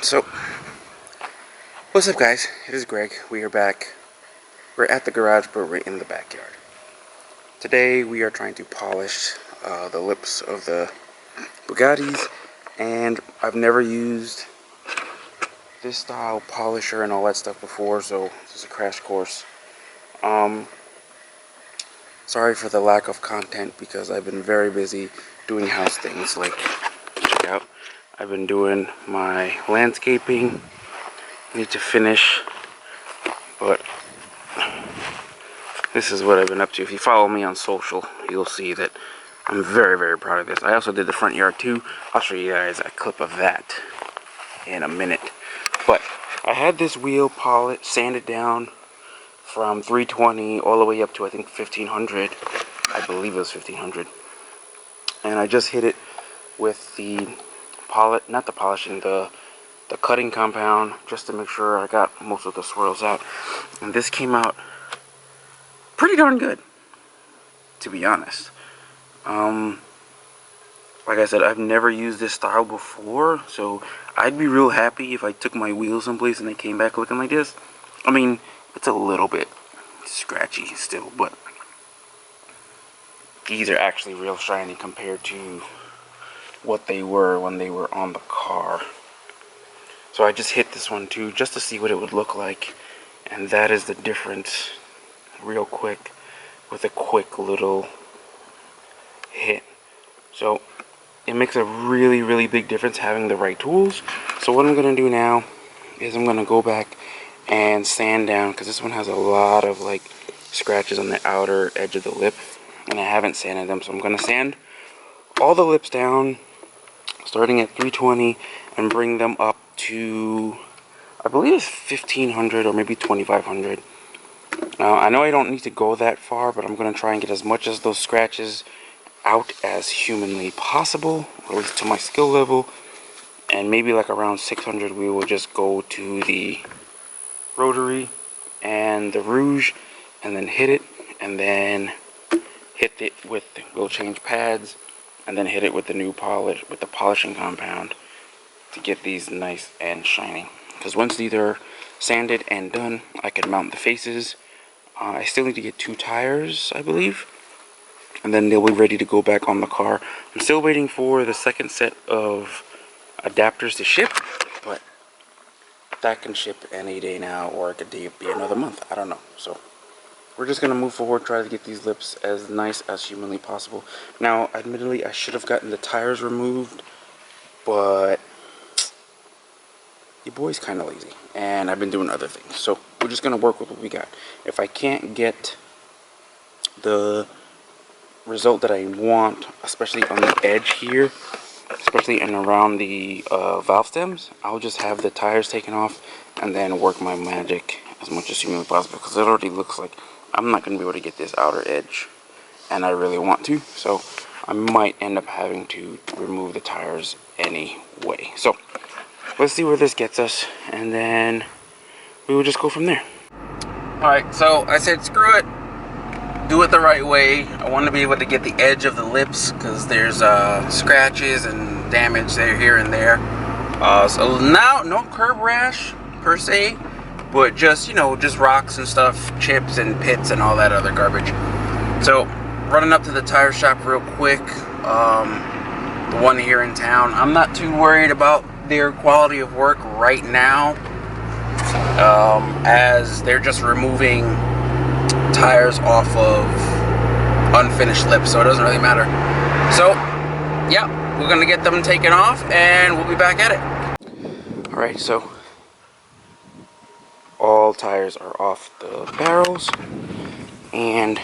So, what's up guys? It is Greg. We are back. We're at the garage, but we're in the backyard. Today we are trying to polish the lips of the Bugattis, and I've never used this style polisher and all that stuff before, so this is a crash course. Sorry for the lack of content because I've been very busy doing house things. Like, check out, I've been doing my landscaping. Need to finish, but this is what I've been up to. If you follow me on social, you'll see that I'm very, very proud of this. I also did the front yard too. I'll show you guys a clip of that in a minute. But I had this wheel polished, sanded down from 320 all the way up to I think 1500. I believe it was 1500. And I just hit it with the not the polishing, the cutting compound, just to make sure I got most of the swirls out. And this came out pretty darn good, to be honest. Like I said, I've never used this style before, so I'd be real happy if I took my wheels someplace and they came back looking like this. I mean, it's a little bit scratchy still, but these are actually real shiny compared to what they were when they were on the car. So I just hit this one too, just to see what it would look like. And that is the difference, real quick, with a quick little hit. So it makes a really, really big difference having the right tools. So what I'm going to do now is I'm going to go back and sand down, because this one has a lot of like scratches on the outer edge of the lip, and I haven't sanded them. So I'm going to sand all the lips down, starting at 320, and bring them up to, I believe it's 1500 or maybe 2500. Now I know I don't need to go that far, but I'm going to try and get as much as those scratches out as humanly possible, at least to my skill level. And maybe like around 600 we will just go to the rotary and the rouge and then hit it, and then hit it with, we'll change pads, and then hit it with the new polish, with the polishing compound, to get these nice and shiny. Because once these are sanded and done, I can mount the faces. I still need to get 2 tires, I believe, and then they'll be ready to go back on the car. I'm still waiting for the second set of adapters to ship, but that can ship any day now, or it could be another month, I don't know. So we're just going to move forward, try to get these lips as nice as humanly possible. Now, admittedly, I should have gotten the tires removed, but your boy's kind of lazy, and I've been doing other things. So we're just going to work with what we got. If I can't get the result that I want, especially on the edge here, especially and around the valve stems, I'll just have the tires taken off and then work my magic as much as humanly possible, because it already looks like I'm not going to be able to get this outer edge, and I really want to, so I might end up having to remove the tires anyway. So let's see where this gets us, and then we will just go from there. Alright, so I said screw it, do it the right way. I want to be able to get the edge of the lips, because there's scratches and damage there, here and there. So now, no curb rash per se, but just, you know, just rocks and stuff, chips and pits and all that other garbage. So running up to the tire shop real quick, the one here in town. I'm not too worried about their quality of work right now, as they're just removing tires off of unfinished lips, so it doesn't really matter. So yeah, we're gonna get them taken off and we'll be back at it. Alright, so all tires are off the barrels, and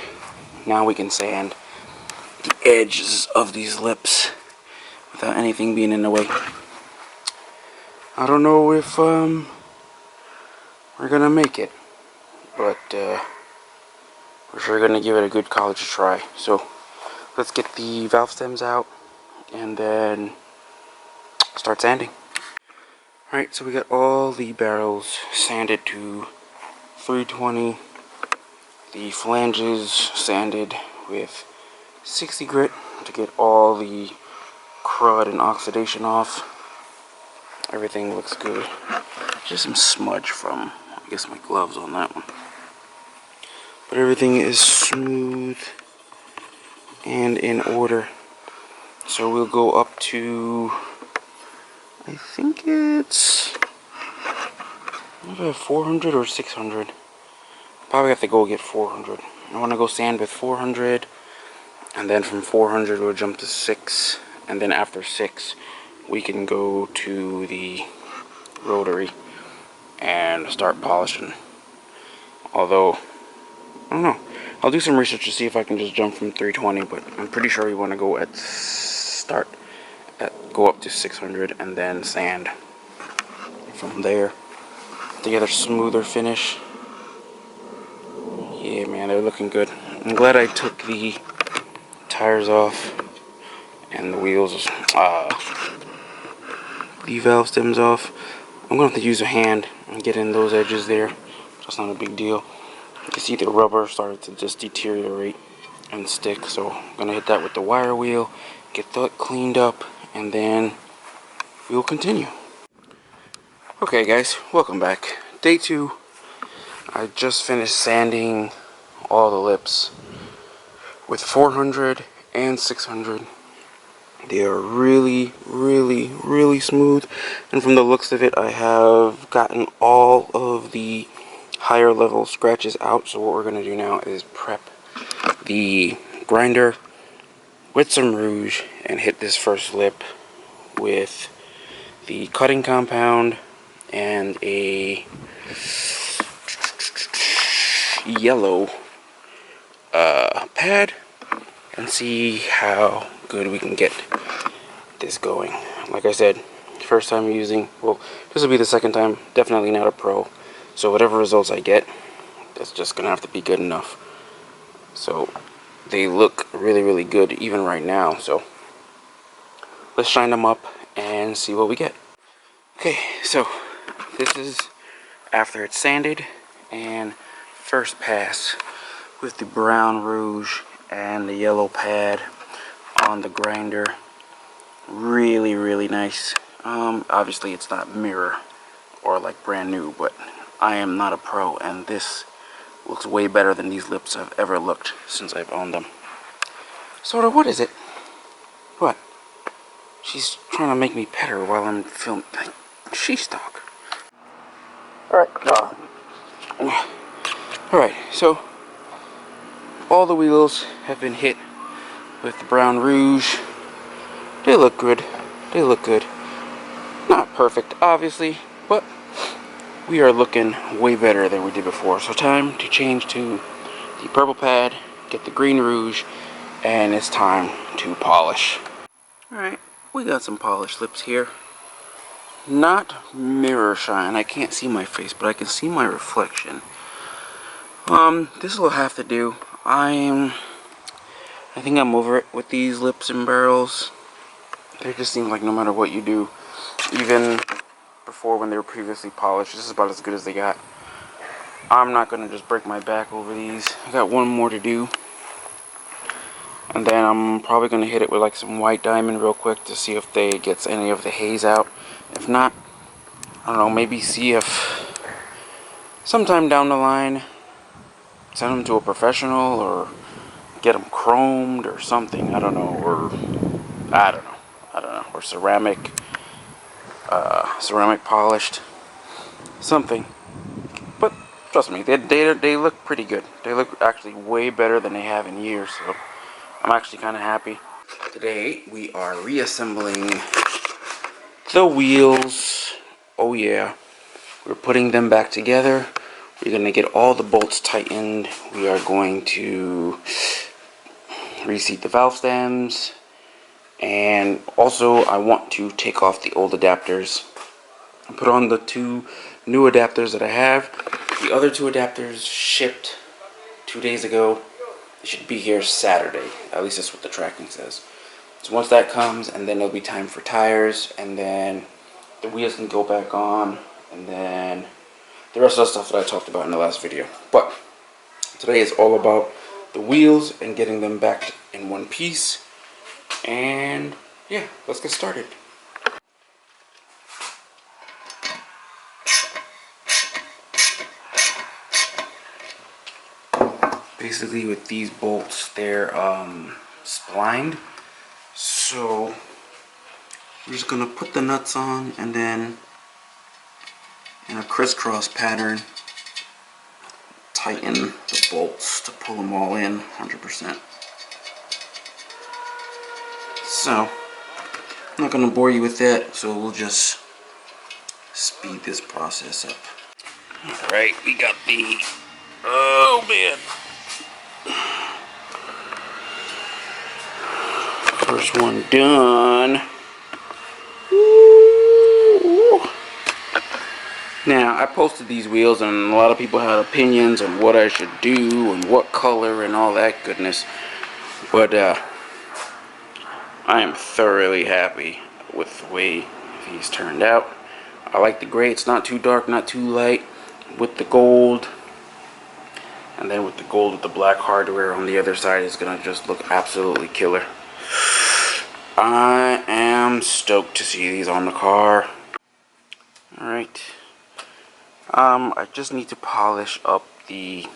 now we can sand the edges of these lips without anything being in the way. I don't know if we're gonna make it, but we're sure gonna give it a good college try. So let's get the valve stems out and then start sanding. Alright, so we got all the barrels sanded to 320, the flanges sanded with 60 grit to get all the crud and oxidation off. Everything looks good. Just some smudge from, I guess, my gloves on that one. But everything is smooth and in order. So we'll go up to, I think it's 400 or 600. Probably have to go get 400. I want to go sand with 400, and then from 400 we'll jump to 6, and then after 6 we can go to the rotary and start polishing. Although, I don't know. I'll do some research to see if I can just jump from 320, but I'm pretty sure we want to go go up to 600 and then sand from there to get a smoother finish. Yeah, man, they're looking good. I'm glad I took the tires off and the wheels, the valve stems off. I'm going to have to use a hand and get in those edges there. That's not a big deal. You can see the rubber started to just deteriorate and stick, so I'm going to hit that with the wire wheel, get that cleaned up, and then we'll continue. Okay guys, welcome back. Day 2. I just finished sanding all the lips with 400 and 600. They are really, really, really smooth, and from the looks of it, I have gotten all of the higher level scratches out. So what we're going to do now is prep the grinder with some rouge and hit this first lip with the cutting compound and a yellow pad, and see how good we can get this going. Like I said, first time using, well, this will be the second time, definitely not a pro, so whatever results I get, that's just gonna have to be good enough. So they look really, really good even right now, so let's shine them up and see what we get. Okay, so this is after it's sanded, and first pass with the brown rouge and the yellow pad on the grinder. Really, really nice. Obviously it's not mirror or like brand new, but I am not a pro, and this looks way better than these lips have ever looked since I've owned them. Sora, what is it? What? She's trying to make me pet her while I'm filming. She's talk. Alright, so all the wheels have been hit with the brown rouge. They look good. They look good. Not perfect, obviously, but we are looking way better than we did before. So time to change to the purple pad, get the green rouge, and it's time to polish. Alright, we got some polished lips here. Not mirror shine. I can't see my face, but I can see my reflection. This will have to do. I think I'm over it with these lips and barrels. They just seem like no matter what you do, even before when they were previously polished, this is about as good as they got. I'm not going to just break my back over these. I got one more to do. And then I'm probably going to hit it with like some white diamond real quick to see if they gets any of the haze out. If not, I don't know, maybe see if sometime down the line send them to a professional or get them chromed or something. I don't know, or I don't know, or ceramic polished, something. But trust me, they look pretty good. They look actually way better than they have in years, so I'm actually kind of happy. Today we are reassembling the wheels. Oh yeah, we're putting them back together. We're going to get all the bolts tightened. We are going to reseat the valve stems, and also I want to take off the old adapters and put on the 2 new adapters that I have. The other 2 adapters shipped 2 days ago. They should be here Saturday, at least that's what the tracking says. So once that comes, and then it'll be time for tires, and then the wheels can go back on, and then the rest of the stuff that I talked about in the last video. But today is all about the wheels and getting them back in one piece. And yeah, let's get started. Basically with these bolts, they're splined. So we're just gonna put the nuts on and then in a crisscross pattern tighten the bolts to pull them all in 100%. So I'm not gonna bore you with that, so we'll just speed this process up. Alright, we got the, oh man, first one done. Woo. Now, I posted these wheels and a lot of people had opinions on what I should do and what color and all that goodness. But I am thoroughly happy with the way these turned out. I like the gray. It's not too dark, not too light. With the gold, and then with the gold with the black hardware on the other side is gonna just look absolutely killer. I am stoked to see these on the car. Alright. I just need to polish up the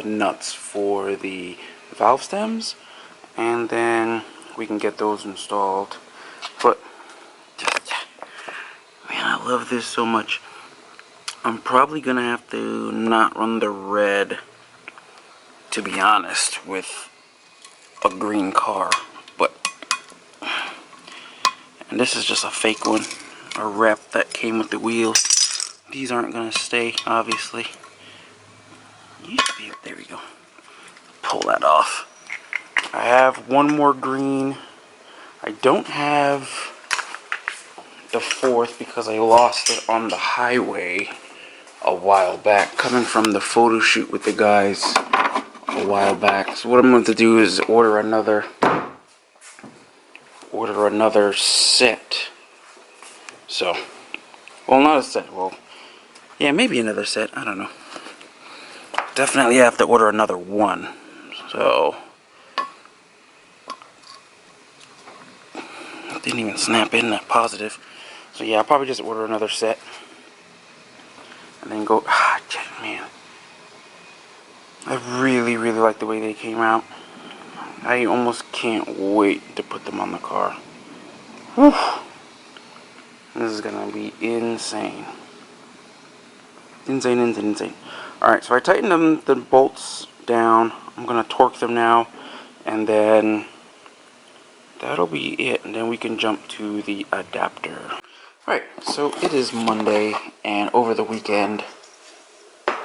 nuts for the valve stems, and then we can get those installed. But man, I love this so much. I'm probably gonna have to not run the red, to be honest, with a green car. But, and this is just a fake one, a wrap that came with the wheels. These aren't gonna stay, obviously. There we go. Pull that off. I have one more green. I don't have the fourth because I lost it on the highway a while back, coming from the photo shoot with the guys a while back. So what I'm going to do is order another set. So, well, not a set. Well, yeah, maybe another set. I don't know. Definitely have to order another one. So, didn't even snap in that positive. So yeah, I'll probably just order another set and then go. Man, I really like the way they came out. I almost can't wait to put them on the car. Whew. This is gonna be insane. Insane. Alright, so I tightened the bolts down. I'm gonna torque them now, and then that'll be it, and then we can jump to the adapter. Alright, so it is Monday, and over the weekend,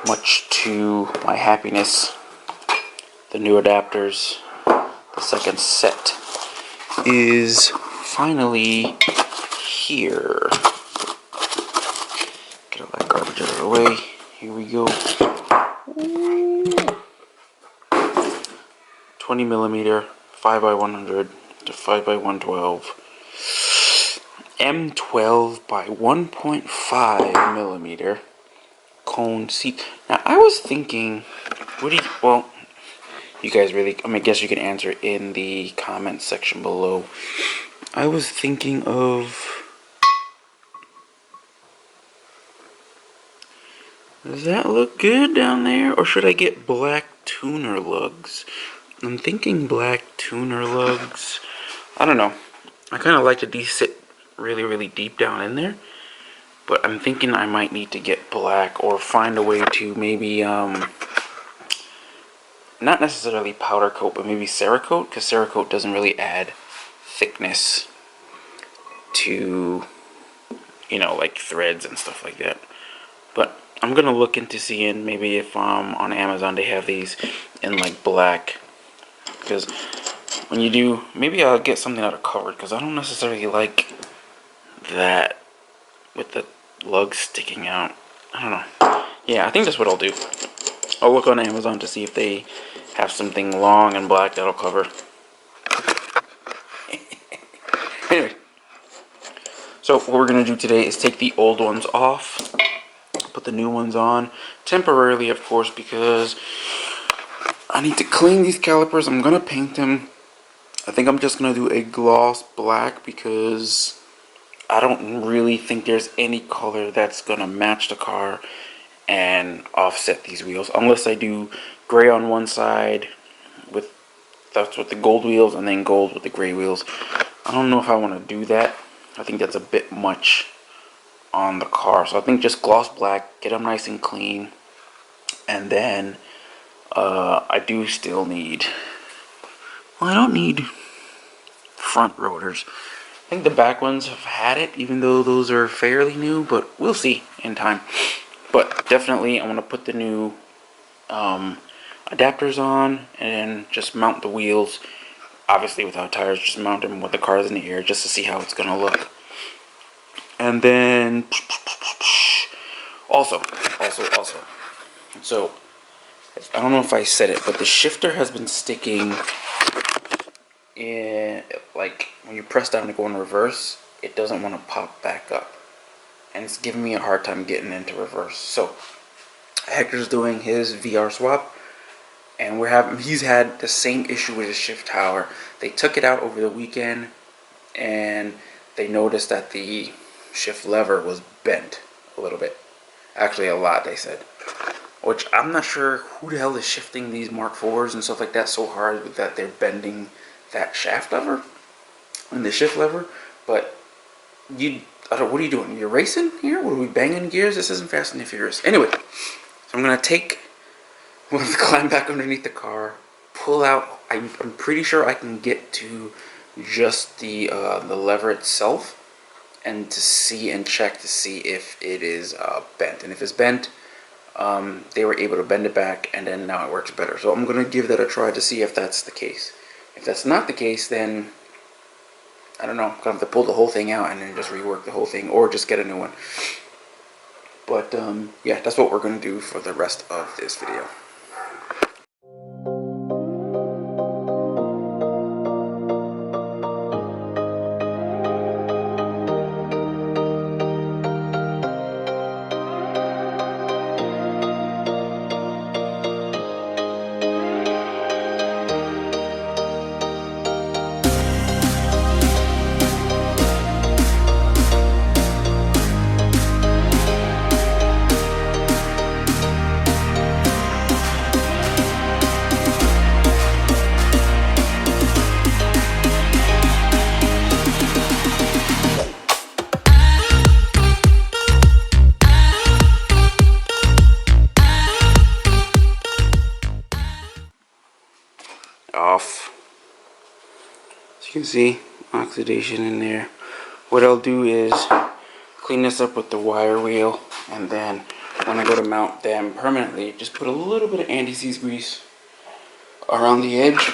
much to my happiness, the new adapters, the second set, is finally here. Get all that garbage out of the way. Here we go. Ooh. 20 millimeter 5x100 to 5x112. M12 by 1.5 millimeter cone seat. Now I was thinking, well, you guys really, I guess you can answer in the comments section below. I was thinking of, does that look good down there, or should I get black tuner lugs? I'm thinking black tuner lugs. I don't know. I kind of like to sit really deep down in there, but I'm thinking I might need to get black or find a way to maybe not necessarily powder coat, but maybe Cerakote, because Cerakote doesn't really add thickness to, you know, like threads and stuff like that. But I'm gonna look into seeing maybe if on Amazon they have these in like black, because when you do, maybe I'll get something out of covered, because I don't necessarily like that with the lugs sticking out. I don't know. Yeah, I think that's what I'll do. I'll look on Amazon to see if they have something long and black that'll cover. Anyway, so what we're gonna do today is take the old ones off, put the new ones on, temporarily of course, because I need to clean these calipers. I'm gonna paint them. I think I'm just gonna do a gloss black because I don't really think there's any color that's gonna match the car and offset these wheels, unless I do gray on one side with that's with the gold wheels, and then gold with the gray wheels. I don't know if I want to do that. I think that's a bit much on the car, so I think just gloss black, get them nice and clean. And then I do still need, well, I don't need front rotors. I think the back ones have had it, even though those are fairly new, but we'll see in time. But definitely I want to put the new adapters on and just mount the wheels, obviously without tires, just mount them with the cars in the air just to see how it's gonna look. And then also so I don't know if I said it, but the shifter has been sticking in, like when you press down to go in reverse, it doesn't want to pop back up, and it's giving me a hard time getting into reverse. So Hector's doing his VR swap, and he's had the same issue with his shift tower. They took it out over the weekend, and they noticed that the shift lever was bent a little bit. Actually, a lot, they said. Which I'm not sure who the hell is shifting these Mark IVs and stuff like that so hard that they're bending that shaft lever and the shift lever. But what are you doing? You're racing here? What are we banging gears? This isn't Fast and Furious. Anyway, so I'm gonna climb back underneath the car, pull out. I'm pretty sure I can get to just the lever itself, and to see and check to see if it is bent. And if it's bent, they were able to bend it back, and then now it works better. So I'm gonna give that a try to see if that's the case. If that's not the case, then I don't know, I'm gonna have to pull the whole thing out and then just rework the whole thing, or just get a new one. But yeah, that's what we're gonna do for the rest of this video. Off. As you can see, oxidation in there. What I'll do is clean this up with the wire wheel, and then when I go to mount them permanently, just put a little bit of anti-seize grease around the edge,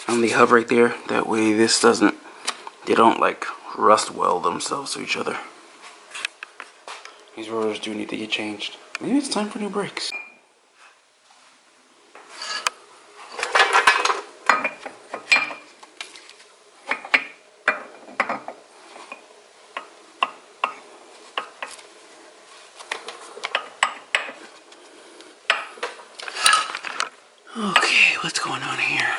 on the hub right there. That way they don't like rust weld themselves to each other. These rotors do need to get changed. Maybe it's time for new brakes. Okay, what's going on here?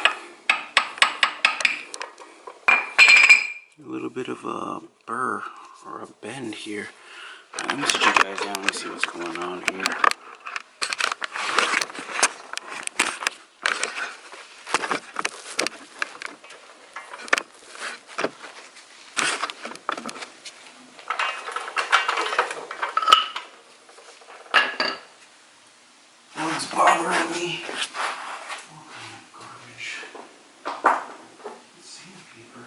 A little bit of a burr or a bend here. Let me sit you guys down and see what's going on here. What's bothering me? What kind of garbage? Sandpaper.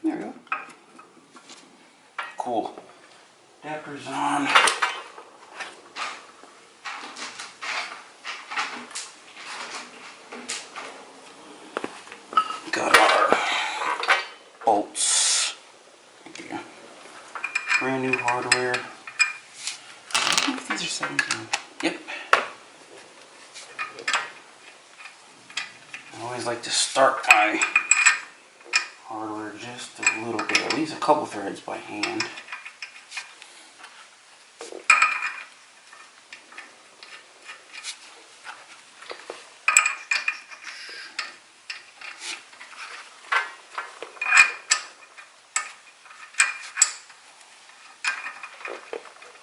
There we go. Cool. Adapter's on. Got our bolts. Yeah. These are 17. Yep. I always like to start my hardware just a little bit, at least a couple threads by hand.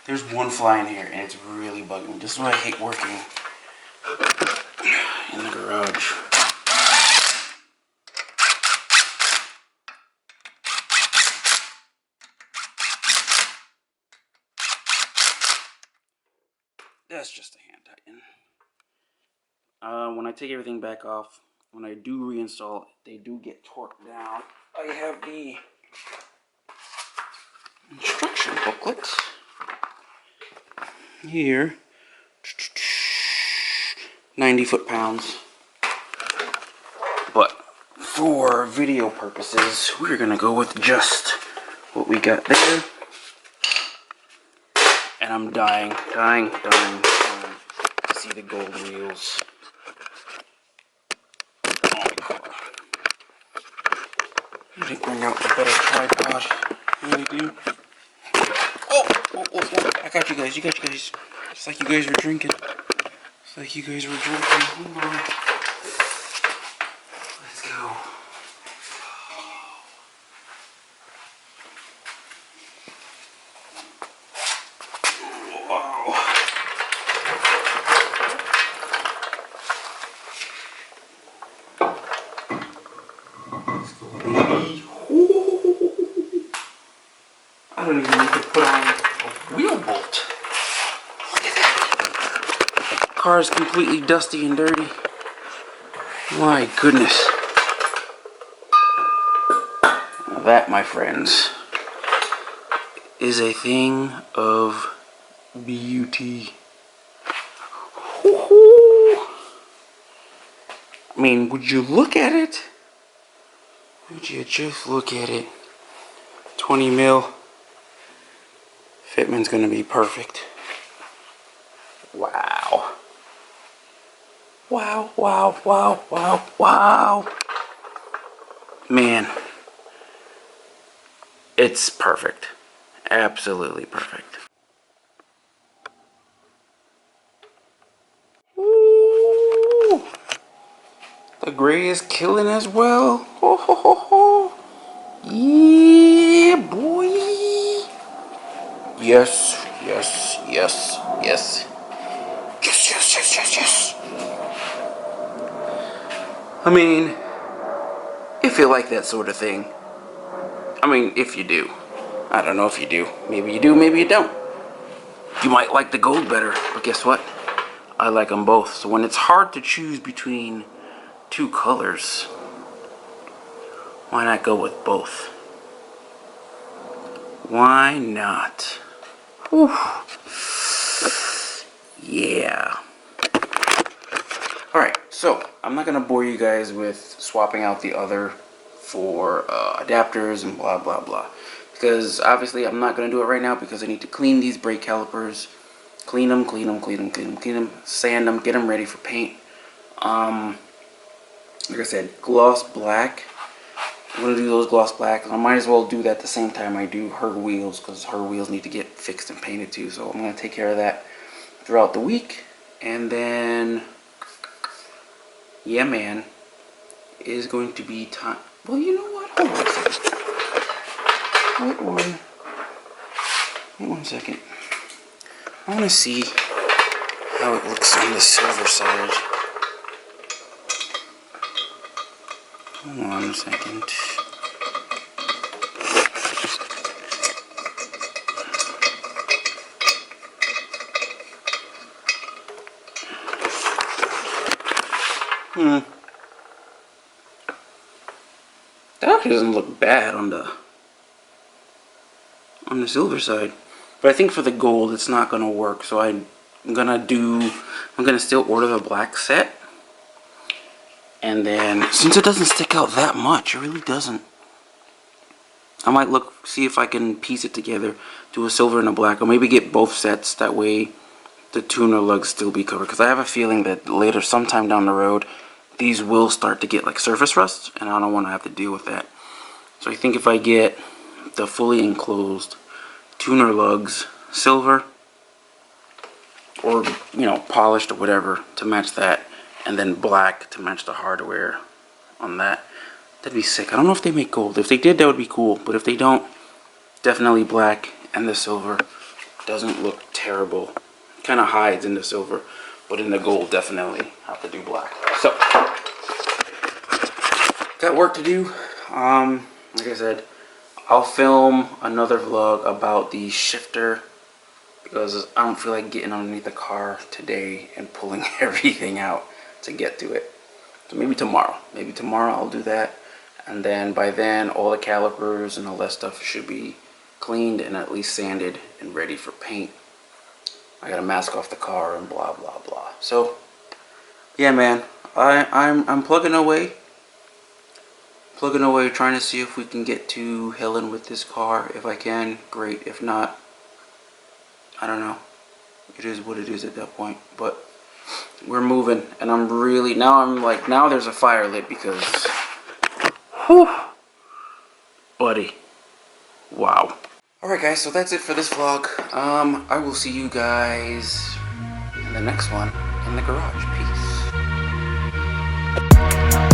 There's one fly in here and it's really bugging me. This is why I hate working in the garage. That's just a hand tighten. When I take everything back off, when I do reinstall, they do get torqued down. I have the instruction booklet here. 90 foot-pounds. But for video purposes, we're gonna go with just what we got there. And I'm dying to see the gold wheels. I think bring out the better tripod. Really do. Oh, I got you guys. It's like you guys were drinking. Hold on. Let's go. Wow. Let's go, baby. Ooh. I don't even need to put on a wheel bolt. Look at that. Car is completely dusty and dirty. My goodness. Now that, my friends, is a thing of beauty. I mean, would you look at it? Would you just look at it? 20 mil. Fitment's gonna be perfect. Wow. Wow, wow, wow, wow, wow. Man. It's perfect. Absolutely perfect. Ooh. The gray is killing as well. Ho, ho, ho, ho. Yeah, boy. Yes, yes, yes, yes. Yes, yes, yes, yes, yes. I mean, if you like that sort of thing. I mean, if you do. I don't know if you do. Maybe you do, maybe you don't. You might like the gold better, but guess what? I like them both. So when it's hard to choose between two colors, why not go with both? Why not? Whew. Yeah. Alright, so I'm not going to bore you guys with swapping out the other for adapters and blah blah blah. Because obviously I'm not going to do it right now because I need to clean these brake calipers. Clean them, sand them, get them ready for paint. Like I said, gloss black. I'm going to do those gloss black. I might as well do that the same time I do her wheels because her wheels need to get fixed and painted too. So I'm going to take care of that throughout the week. And then, yeah man, it is going to be time. Well, you know what? Hold on a second. Wait one second. I want to see how it looks on the silver side. Hold on a second. That actually doesn't look bad on the silver side. But I think for the gold it's not gonna work, so I'm gonna still order the black set. And then since it doesn't stick out that much, it really doesn't. I might see if I can piece it together, do a silver and a black, or maybe get both sets, that way the tuner lugs still be covered, because I have a feeling that later, sometime down the road, these will start to get like surface rust, and I don't want to have to deal with that. So I think if I get the fully enclosed tuner lugs silver, or you know, polished or whatever to match that, and then black to match the hardware on that, that'd be sick. I don't know if they make gold. If they did, that would be cool, but if they don't, definitely black, and the silver doesn't look terrible. Kind of hides in the silver, but in the gold definitely have to do black. So got work to do. Like I said, I'll film another vlog about the shifter, because I don't feel like getting underneath the car today and pulling everything out to get to it. So maybe tomorrow I'll do that, and then by then all the calipers and all that stuff should be cleaned and at least sanded and ready for paint. I gotta mask off the car and blah blah blah. So yeah, man, I'm plugging away trying to see if we can get to Helen with this car. If I can, great. If not, I don't know. It is what it is at that point. But we're moving, and I'm really now there's a fire lit, because whew, buddy, wow. Alright guys, so that's it for this vlog. I will see you guys in the next one in the garage. Peace.